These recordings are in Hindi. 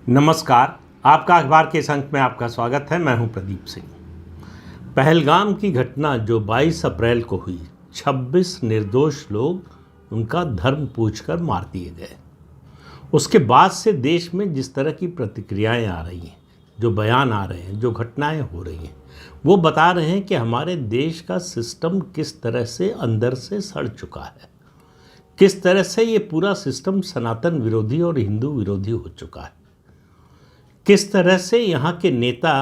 नमस्कार। आपका अखबार के इस अंक में आपका स्वागत है। मैं हूं प्रदीप सिंह। पहलगाम की घटना जो 22 अप्रैल को हुई, 26 निर्दोष लोग उनका धर्म पूछकर मार दिए गए। उसके बाद से देश में जिस तरह की प्रतिक्रियाएं आ रही हैं, जो बयान आ रहे हैं, जो घटनाएं हो रही हैं, वो बता रहे हैं कि हमारे देश का सिस्टम किस तरह से अंदर से सड़ चुका है, किस तरह से ये पूरा सिस्टम सनातन विरोधी और हिंदू विरोधी हो चुका है, किस तरह से यहाँ के नेता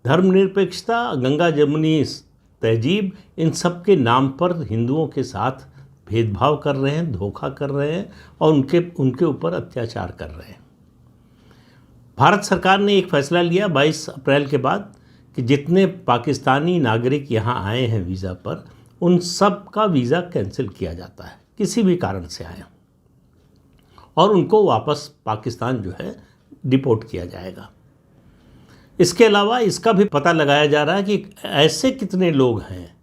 धर्मनिरपेक्षता, गंगा जमुनी तहजीब, इन सब के नाम पर हिंदुओं के साथ भेदभाव कर रहे हैं, धोखा कर रहे हैं और उनके ऊपर अत्याचार कर रहे हैं। भारत सरकार ने एक फैसला लिया 22 अप्रैल के बाद कि जितने पाकिस्तानी नागरिक यहाँ आए हैं वीज़ा पर, उन सब का वीज़ा कैंसिल किया जाता है, किसी भी कारण से आए, और उनको वापस पाकिस्तान जो है डिपोर्ट किया जाएगा। इसके अलावा इसका भी पता लगाया जा रहा है कि ऐसे कितने लोग हैं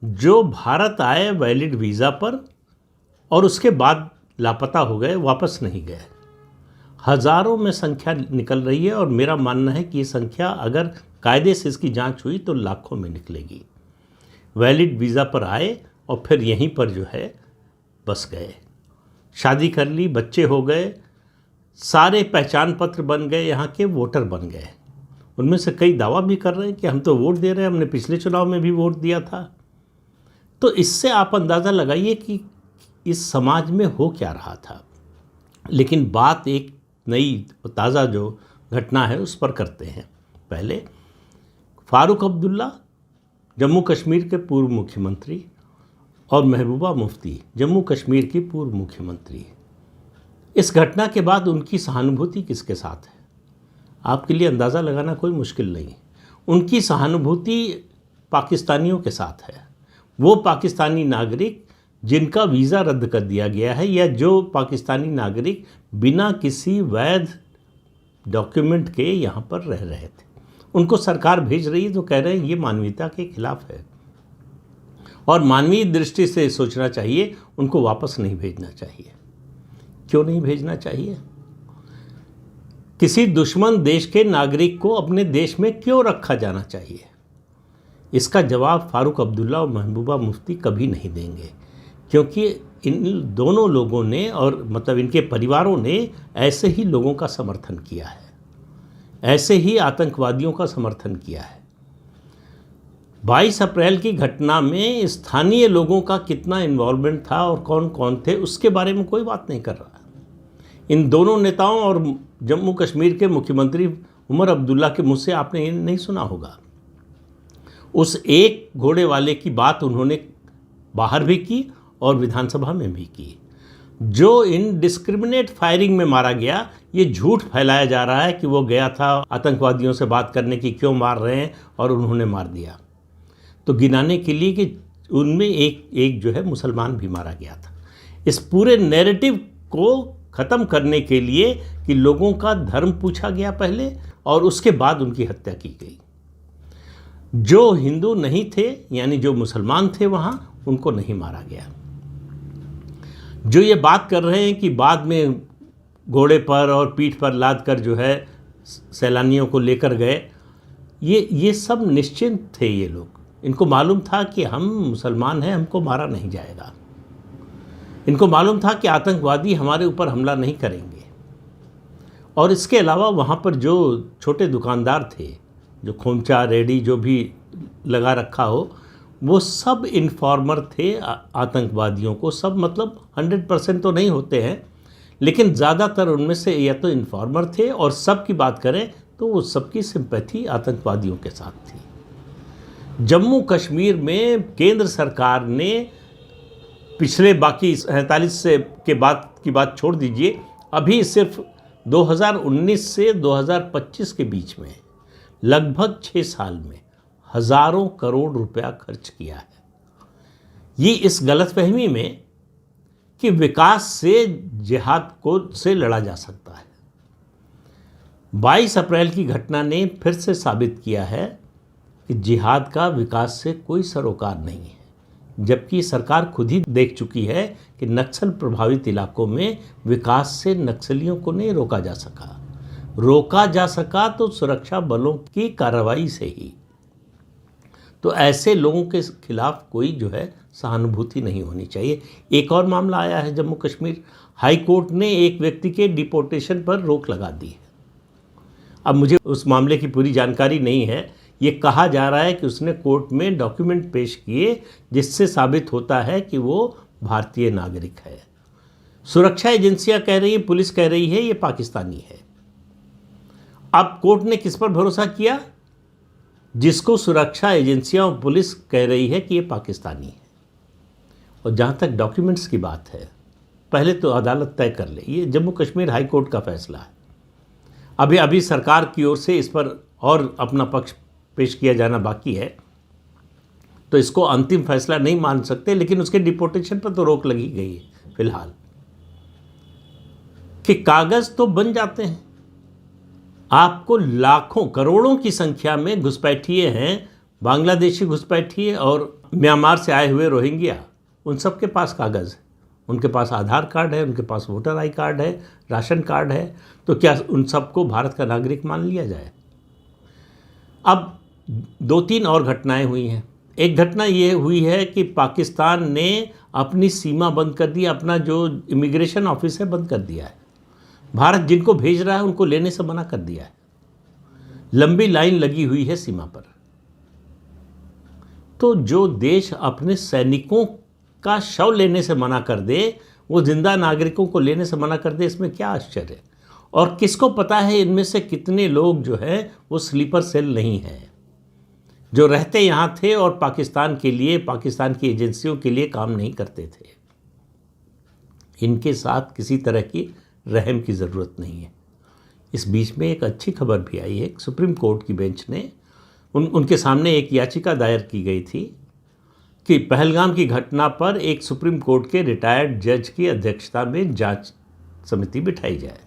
जो भारत आए वैलिड वीज़ा पर और उसके बाद लापता हो गए, वापस नहीं गए। हज़ारों में संख्या निकल रही है और मेरा मानना है कि ये संख्या अगर कायदे से इसकी जांच हुई तो लाखों में निकलेगी। वैलिड वीज़ा पर आए और फिर यहीं पर जो है बस गए, शादी कर ली, बच्चे हो गए, सारे पहचान पत्र बन गए, यहाँ के वोटर बन गए। उनमें से कई दावा भी कर रहे हैं कि हम तो वोट दे रहे हैं, हमने पिछले चुनाव में भी वोट दिया था। तो इससे आप अंदाज़ा लगाइए कि इस समाज में हो क्या रहा था। लेकिन बात एक नई ताज़ा जो घटना है उस पर करते हैं। पहले फारूक अब्दुल्ला, जम्मू कश्मीर के पूर्व मुख्यमंत्री, और महबूबा मुफ्ती, जम्मू कश्मीर की पूर्व मुख्यमंत्री। इस घटना के बाद उनकी सहानुभूति किसके साथ है, आपके लिए अंदाज़ा लगाना कोई मुश्किल नहीं। उनकी सहानुभूति पाकिस्तानियों के साथ है। वो पाकिस्तानी नागरिक जिनका वीज़ा रद्द कर दिया गया है, या जो पाकिस्तानी नागरिक बिना किसी वैध डॉक्यूमेंट के यहाँ पर रह रहे थे, उनको सरकार भेज रही है तो कह रहे हैं ये मानवीयता के खिलाफ है और मानवीय दृष्टि से सोचना चाहिए, उनको वापस नहीं भेजना चाहिए। क्यों नहीं भेजना चाहिए? किसी दुश्मन देश के नागरिक को अपने देश में क्यों रखा जाना चाहिए? इसका जवाब फारूक अब्दुल्ला और महबूबा मुफ्ती कभी नहीं देंगे, क्योंकि इन दोनों लोगों ने और मतलब इनके परिवारों ने ऐसे ही लोगों का समर्थन किया है, ऐसे ही आतंकवादियों का समर्थन किया है। 22 अप्रैल की घटना में स्थानीय लोगों का कितना इन्वॉल्वमेंट था और कौन कौन थे, उसके बारे में कोई बात नहीं कर रहा। इन दोनों नेताओं और जम्मू कश्मीर के मुख्यमंत्री उमर अब्दुल्ला के मुँह से आपने ये नहीं सुना होगा। उस एक घोड़े वाले की बात उन्होंने बाहर भी की और विधानसभा में भी की। जो इनडिस्क्रिमिनेट फायरिंग में मारा गया, ये झूठ फैलाया जा रहा है कि वो गया था आतंकवादियों से बात करने की, क्यों मार रहे हैं, और उन्होंने मार दिया, तो गिनाने के लिए कि उनमें एक जो है मुसलमान भी मारा गया था। इस पूरे नैरेटिव को ख़त्म करने के लिए कि लोगों का धर्म पूछा गया पहले और उसके बाद उनकी हत्या की गई। जो हिंदू नहीं थे, यानी जो मुसलमान थे वहाँ, उनको नहीं मारा गया। जो ये बात कर रहे हैं कि बाद में घोड़े पर और पीठ पर लाद कर जो है सैलानियों को लेकर गए, ये सब निश्चिंत थे ये लोग। इनको मालूम था कि हम मुसलमान हैं, हमको मारा नहीं जाएगा। इनको मालूम था कि आतंकवादी हमारे ऊपर हमला नहीं करेंगे। और इसके अलावा वहाँ पर जो छोटे दुकानदार थे, जो खोमचा रेडी जो भी लगा रखा हो, वो सब इन्फॉर्मर थे आतंकवादियों को। सब मतलब 100% तो नहीं होते हैं, लेकिन ज़्यादातर उनमें से या तो इन्फॉर्मर थे, और सब की बात करें तो वो सबकी सिंपैथी आतंकवादियों के साथ थी। जम्मू कश्मीर में केंद्र सरकार ने पिछले बाकी 47 से के बाद की बात छोड़ दीजिए, अभी सिर्फ 2019 से 2025 के बीच में लगभग 6 साल में हज़ारों करोड़ रुपया खर्च किया है। ये इस गलतफहमी में कि विकास से जिहाद से लड़ा जा सकता है। 22 अप्रैल की घटना ने फिर से साबित किया है कि जिहाद का विकास से कोई सरोकार नहीं है, जबकि सरकार खुद ही देख चुकी है कि नक्सल प्रभावित इलाकों में विकास से नक्सलियों को नहीं रोका जा सका। रोका जा सका तो सुरक्षा बलों की कार्रवाई से ही। तो ऐसे लोगों के खिलाफ कोई जो है सहानुभूति नहीं होनी चाहिए। एक और मामला आया है जम्मू कश्मीर हाई कोर्ट ने एक व्यक्ति के डिपोर्टेशन पर रोक लगा दी है। अब मुझे उस मामले की पूरी जानकारी नहीं है। ये कहा जा रहा है कि उसने कोर्ट में डॉक्यूमेंट पेश किए जिससे साबित होता है कि वो भारतीय नागरिक है। सुरक्षा एजेंसियां कह रही हैं, पुलिस कह रही है ये पाकिस्तानी है। अब कोर्ट ने किस पर भरोसा किया? जिसको सुरक्षा एजेंसियां और पुलिस कह रही है कि ये पाकिस्तानी है। और जहाँ तक डॉक्यूमेंट्स की बात है, पहले तो अदालत तय कर ले। ये जम्मू कश्मीर हाई कोर्ट का फैसला है। अभी सरकार की ओर से इस पर और अपना पक्ष पेश किया जाना बाकी है, तो इसको अंतिम फैसला नहीं मान सकते। लेकिन उसके डिपोर्टेशन पर तो रोक लगी गई है फिलहाल। कि कागज़ तो बन जाते हैं। आपको लाखों करोड़ों की संख्या में घुसपैठिए हैं, बांग्लादेशी घुसपैठिए और म्यांमार से आए हुए रोहिंग्या, उन सब के पास कागज़ है। उनके पास आधार कार्ड है, उनके पास वोटर आई कार्ड है, राशन कार्ड है। तो क्या उन सबको भारत का नागरिक मान लिया जाए? अब 2-3 और घटनाएं हुई हैं। एक घटना ये हुई है कि पाकिस्तान ने अपनी सीमा बंद कर दी, अपना जो इमिग्रेशन ऑफिस है बंद कर दिया है। भारत जिनको भेज रहा है उनको लेने से मना कर दिया है। लंबी लाइन लगी हुई है सीमा पर। तो जो देश अपने सैनिकों का शव लेने से मना कर दे, वो जिंदा नागरिकों को लेने से मना कर दे, इसमें क्या आश्चर्य है? और किसको पता है इनमें से कितने लोग जो है वो स्लीपर सेल नहीं हैं, जो रहते यहाँ थे और पाकिस्तान के लिए, पाकिस्तान की एजेंसियों के लिए काम नहीं करते थे। इनके साथ किसी तरह की रहम की ज़रूरत नहीं है। इस बीच में एक अच्छी खबर भी आई है। सुप्रीम कोर्ट की बेंच ने उनके सामने एक याचिका दायर की गई थी कि पहलगाम की घटना पर एक सुप्रीम कोर्ट के रिटायर्ड जज की अध्यक्षता में जांच समिति बिठाई जाए।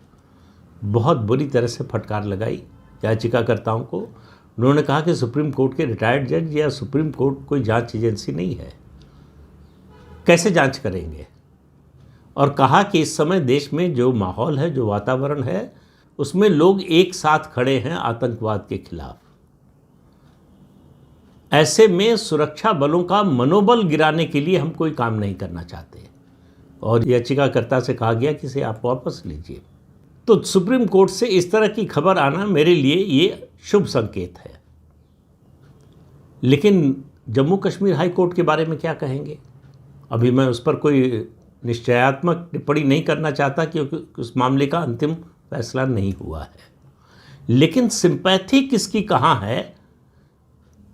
बहुत बुरी तरह से फटकार लगाई याचिकाकर्ताओं को। उन्होंने कहा कि सुप्रीम कोर्ट के रिटायर्ड जज या सुप्रीम कोर्ट कोई जांच एजेंसी नहीं है, कैसे जांच करेंगे? और कहा कि इस समय देश में जो माहौल है, जो वातावरण है, उसमें लोग एक साथ खड़े हैं आतंकवाद के खिलाफ। ऐसे में सुरक्षा बलों का मनोबल गिराने के लिए हम कोई काम नहीं करना चाहते। और याचिकाकर्ता से कहा गया कि इसे आप वापस लीजिए। तो सुप्रीम कोर्ट से इस तरह की खबर आना मेरे लिए ये शुभ संकेत है। लेकिन जम्मू कश्मीर हाई कोर्ट के बारे में क्या कहेंगे? अभी मैं उस पर कोई निश्चयात्मक टिप्पणी नहीं करना चाहता क्योंकि उस मामले का अंतिम फैसला नहीं हुआ है। लेकिन सिंपैथी किसकी कहाँ है,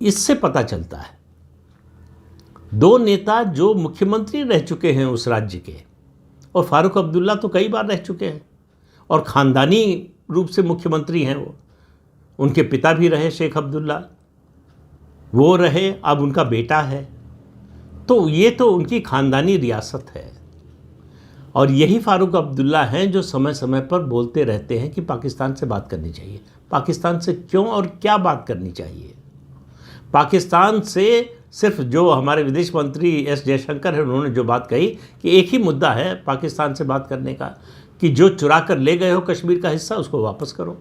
इससे पता चलता है। 2 नेता जो मुख्यमंत्री रह चुके हैं उस राज्य के, और फारूक अब्दुल्ला तो कई बार रह चुके हैं और ख़ानदानी रूप से मुख्यमंत्री हैं वो। उनके पिता भी रहे शेख अब्दुल्ला, वो रहे, अब उनका बेटा है। तो ये तो उनकी ख़ानदानी रियासत है। और यही फारूक अब्दुल्ला हैं जो समय समय पर बोलते रहते हैं कि पाकिस्तान से बात करनी चाहिए। पाकिस्तान से क्यों और क्या बात करनी चाहिए? पाकिस्तान से सिर्फ जो हमारे विदेश मंत्री एस जयशंकर हैं, उन्होंने जो बात कही कि एक ही मुद्दा है पाकिस्तान से बात करने का कि जो चुरा कर ले गए हो कश्मीर का हिस्सा उसको वापस करो।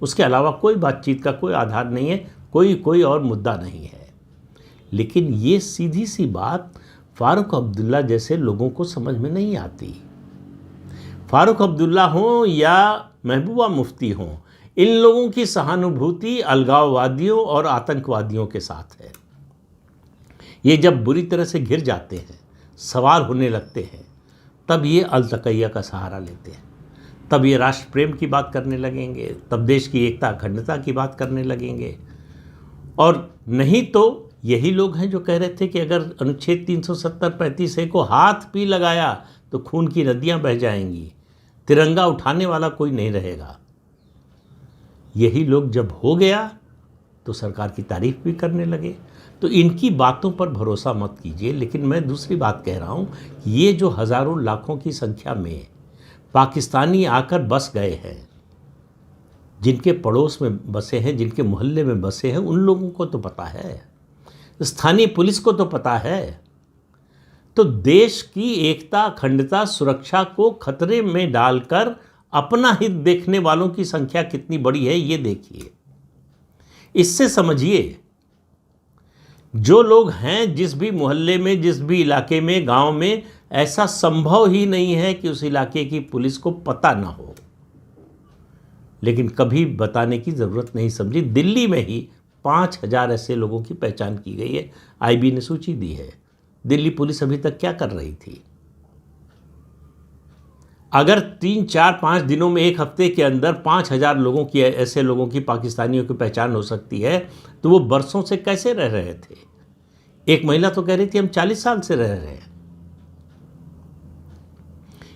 उसके अलावा कोई बातचीत का कोई आधार नहीं है, कोई और मुद्दा नहीं है। लेकिन ये सीधी सी बात फारूक अब्दुल्ला जैसे लोगों को समझ में नहीं आती। फारूक अब्दुल्ला हों या महबूबा मुफ्ती हों, इन लोगों की सहानुभूति अलगाववादियों और आतंकवादियों के साथ है। ये जब बुरी तरह से घिर जाते हैं, सवार होने लगते हैं, तब ये अलतकैया का सहारा लेते हैं। तब ये राष्ट्र प्रेम की बात करने लगेंगे, तब देश की एकता अखंडता की बात करने लगेंगे। और नहीं तो यही लोग हैं जो कह रहे थे कि अगर अनुच्छेद 370-35A को हाथ भी लगाया तो खून की नदियां बह जाएंगी, तिरंगा उठाने वाला कोई नहीं रहेगा। यही लोग जब हो गया तो सरकार की तारीफ भी करने लगे। तो इनकी बातों पर भरोसा मत कीजिए। लेकिन मैं दूसरी बात कह रहा हूँ, ये जो हज़ारों लाखों की संख्या में पाकिस्तानी आकर बस गए हैं, जिनके पड़ोस में बसे हैं, जिनके मोहल्ले में बसे हैं, उन लोगों को तो पता है, स्थानीय पुलिस को तो पता है। तो देश की एकता, अखंडता, सुरक्षा को खतरे में डालकर अपना हित देखने वालों की संख्या कितनी बड़ी है ये देखिए। इससे समझिए, जो लोग हैं जिस भी मोहल्ले में, जिस भी इलाके में, गांव में, ऐसा संभव ही नहीं है कि उस इलाके की पुलिस को पता ना हो, लेकिन कभी बताने की ज़रूरत नहीं समझी। दिल्ली में ही 5,000 ऐसे लोगों की पहचान की गई है, आईबी ने सूची दी है। दिल्ली पुलिस अभी तक क्या कर रही थी? अगर 3, 4, 5 दिनों में, एक हफ्ते के अंदर 5,000 लोगों की, ऐसे लोगों की, पाकिस्तानियों की पहचान हो सकती है, तो वो बरसों से कैसे रह रहे थे? एक महिला तो कह रही थी हम 40 साल से रह रहे हैं।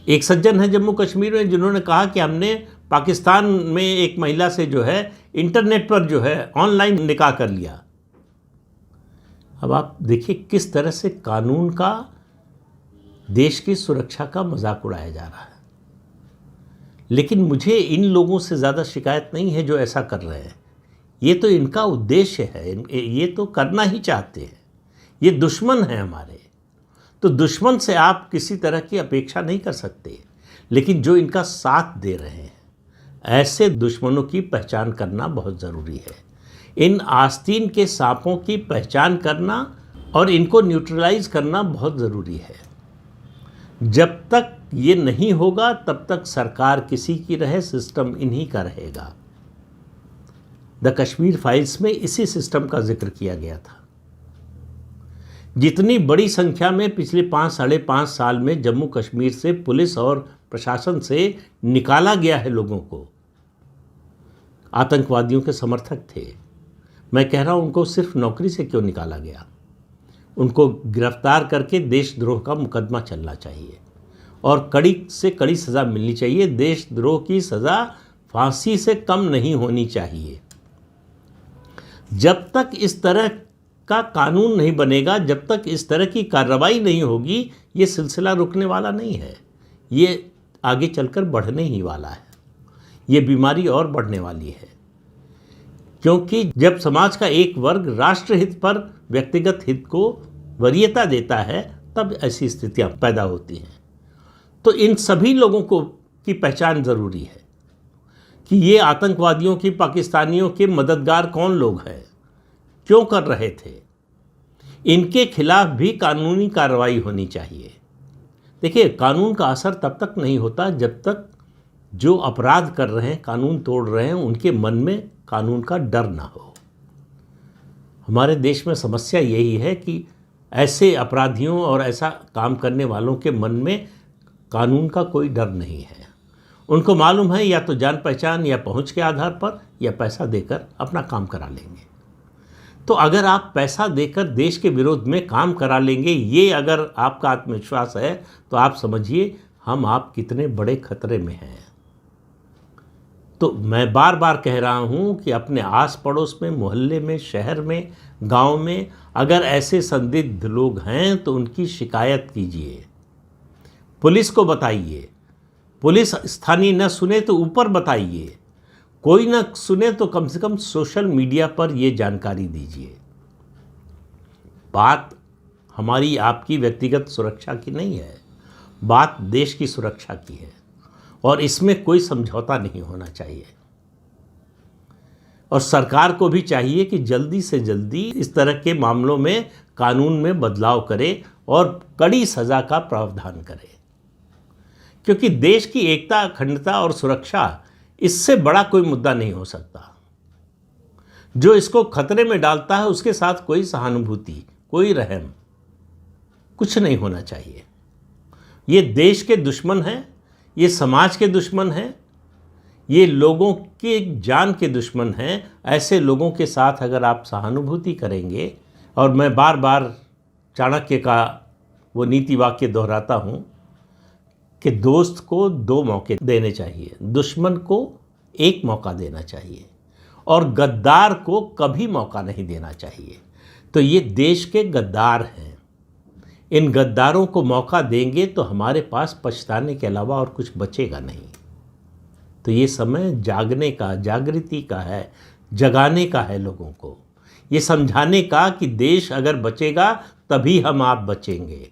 एक सज्जन है जम्मू कश्मीर में जिन्होंने कहा कि हमने पाकिस्तान में एक महिला से जो है इंटरनेट पर जो है ऑनलाइन निकाह कर लिया। अब आप देखिए किस तरह से कानून का, देश की सुरक्षा का मजाक उड़ाया जा रहा है। लेकिन मुझे इन लोगों से ज़्यादा शिकायत नहीं है जो ऐसा कर रहे हैं। ये तो इनका उद्देश्य है, ये तो करना ही चाहते हैं। ये दुश्मन है हमारे, तो दुश्मन से आप किसी तरह की अपेक्षा नहीं कर सकते। लेकिन जो इनका साथ दे रहे हैं, ऐसे दुश्मनों की पहचान करना बहुत ज़रूरी है। इन आस्तीन के सांपों की पहचान करना और इनको न्यूट्रलाइज करना बहुत ज़रूरी है। जब तक ये नहीं होगा तब तक सरकार किसी की रहे, सिस्टम इन्हीं का रहेगा। द कश्मीर फाइल्स में इसी सिस्टम का जिक्र किया गया था। जितनी बड़ी संख्या में पिछले 5, 5.5 साल में जम्मू कश्मीर से पुलिस और प्रशासन से निकाला गया है लोगों को, आतंकवादियों के समर्थक थे। मैं कह रहा हूं उनको सिर्फ नौकरी से क्यों निकाला गया? उनको गिरफ्तार करके देशद्रोह का मुकदमा चलना चाहिए और कड़ी से कड़ी सज़ा मिलनी चाहिए। देशद्रोह की सज़ा फांसी से कम नहीं होनी चाहिए। जब तक इस तरह का कानून नहीं बनेगा, जब तक इस तरह की कार्रवाई नहीं होगी, ये सिलसिला रुकने वाला नहीं है। ये आगे चलकर बढ़ने ही वाला है। ये बीमारी और बढ़ने वाली है, क्योंकि जब समाज का एक वर्ग राष्ट्रहित पर व्यक्तिगत हित को वरीयता देता है, तब ऐसी स्थितियां पैदा होती हैं। तो इन सभी लोगों को की पहचान ज़रूरी है कि ये आतंकवादियों की, पाकिस्तानियों के मददगार कौन लोग हैं, क्यों कर रहे थे। इनके खिलाफ भी कानूनी कार्रवाई होनी चाहिए। देखिए, कानून का असर तब तक नहीं होता जब तक जो अपराध कर रहे हैं, कानून तोड़ रहे हैं, उनके मन में कानून का डर ना हो। हमारे देश में समस्या यही है कि ऐसे अपराधियों और ऐसा काम करने वालों के मन में कानून का कोई डर नहीं है। उनको मालूम है या तो जान पहचान या पहुंच के आधार पर या पैसा देकर अपना काम करा लेंगे। तो अगर आप पैसा देकर देश के विरोध में काम करा लेंगे, ये अगर आपका आत्मविश्वास है, तो आप समझिए हम आप कितने बड़े खतरे में हैं। तो मैं बार बार कह रहा हूं कि अपने आस पड़ोस में, मोहल्ले में, शहर में, गांव में अगर ऐसे संदिग्ध लोग हैं तो उनकी शिकायत कीजिए, पुलिस को बताइए। पुलिस स्थानीय न सुने तो ऊपर बताइए, कोई न सुने तो कम से कम सोशल मीडिया पर ये जानकारी दीजिए। बात हमारी आपकी व्यक्तिगत सुरक्षा की नहीं है, बात देश की सुरक्षा की है और इसमें कोई समझौता नहीं होना चाहिए। और सरकार को भी चाहिए कि जल्दी से जल्दी इस तरह के मामलों में कानून में बदलाव करे और कड़ी सज़ा का प्रावधान करे, क्योंकि देश की एकता, अखंडता और सुरक्षा, इससे बड़ा कोई मुद्दा नहीं हो सकता। जो इसको खतरे में डालता है उसके साथ कोई सहानुभूति, कोई रहम, कुछ नहीं होना चाहिए। ये देश के दुश्मन हैं, ये समाज के दुश्मन हैं, ये लोगों के जान के दुश्मन हैं। ऐसे लोगों के साथ अगर आप सहानुभूति करेंगे, और मैं बार बार चाणक्य का वो नीति वाक्य दोहराता हूँ कि दोस्त को 2 मौके देने चाहिए, दुश्मन को 1 मौका देना चाहिए और गद्दार को कभी मौका नहीं देना चाहिए। तो ये देश के गद्दार हैं। इन गद्दारों को मौका देंगे तो हमारे पास पछताने के अलावा और कुछ बचेगा नहीं। तो ये समय जागने का, जागृति का है, जगाने का है लोगों को, ये समझाने का कि देश अगर बचेगा तभी हम आप बचेंगे।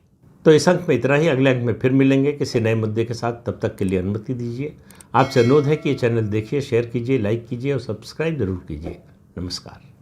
तो इस अंक में इतना ही। अगले अंक में फिर मिलेंगे किसी नए मुद्दे के साथ। तब तक के लिए अनुमति दीजिए। आपसे अनुरोध है कि ये चैनल देखिए, शेयर कीजिए, लाइक कीजिए और सब्सक्राइब जरूर कीजिए। नमस्कार।